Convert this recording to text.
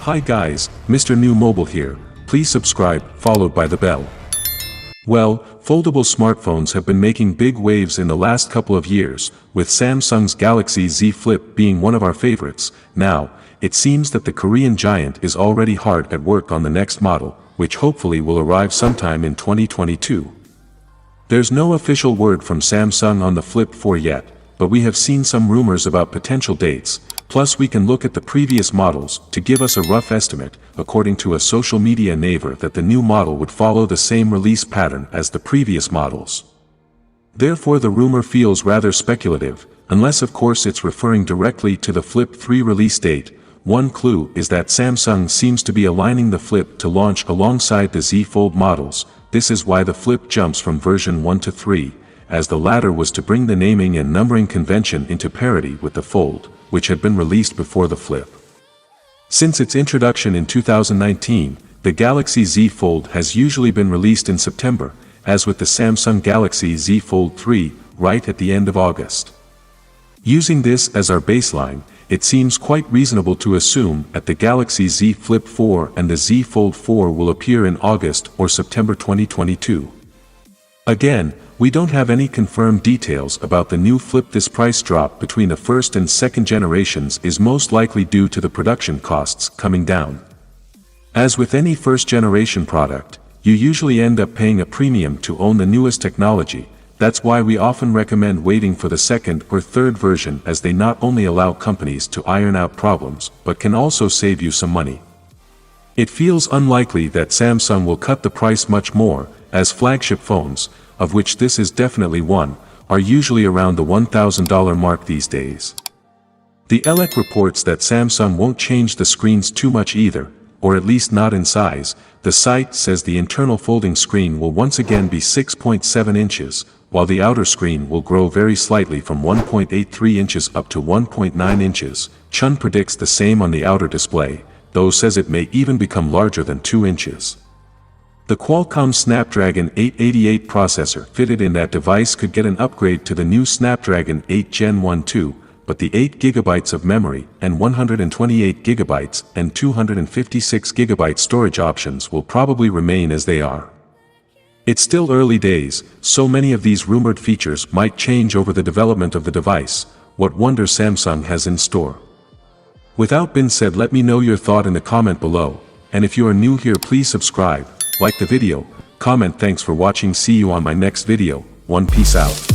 Hi guys, Mrnewmobile here, please subscribe, followed by the bell. Well, foldable smartphones have been making big waves in the last couple of years, with Samsung's Galaxy Z Flip being one of our favorites. Now, it seems that the Korean giant is already hard at work on the next model, which hopefully will arrive sometime in 2022. There's no official word from Samsung on the Flip 4 yet, but we have seen some rumors about potential dates. Plus we can look at the previous models to give us a rough estimate, according to a social media neighbor, that the new model would follow the same release pattern as the previous models. Therefore the rumor feels rather speculative, unless of course it's referring directly to the Flip 3 release date. One clue is that Samsung seems to be aligning the Flip to launch alongside the Z Fold models. This is why the Flip jumps from version 1 to 3, as the latter was to bring the naming and numbering convention into parity with the Fold, which had been released before the Flip. Since its introduction in 2019, the Galaxy Z Fold has usually been released in September, as with the Samsung Galaxy Z Fold 3, right at the end of August. Using this as our baseline, it seems quite reasonable to assume that the Galaxy Z Flip 4 and the Z Fold 4 will appear in August or September 2022. Again, we don't have any confirmed details about the new Flip. This price drop between the first and second generations is most likely due to the production costs coming down. As with any first generation product, you usually end up paying a premium to own the newest technology. That's why we often recommend waiting for the second or third version, as they not only allow companies to iron out problems, but can also save you some money. It feels unlikely that Samsung will cut the price much more, as flagship phones, of which this is definitely one, are usually around the $1,000 mark these days. The Elec reports that Samsung won't change the screens too much either, or at least not in size. The site says the internal folding screen will once again be 6.7 inches, while the outer screen will grow very slightly from 1.83 inches up to 1.9 inches. Chun predicts the same on the outer display, though says it may even become larger than 2 inches. The Qualcomm Snapdragon 888 processor fitted in that device could get an upgrade to the new Snapdragon 8 Gen 1 2, but the 8GB of memory and 128GB and 256GB storage options will probably remain as they are. It's still early days, so many of these rumored features might change over the development of the device. What wonder Samsung has in store? Without being said, let me know your thought in the comment below, and if you are new here, please subscribe, like the video, comment. Thanks for watching. See you on my next video. Peace out.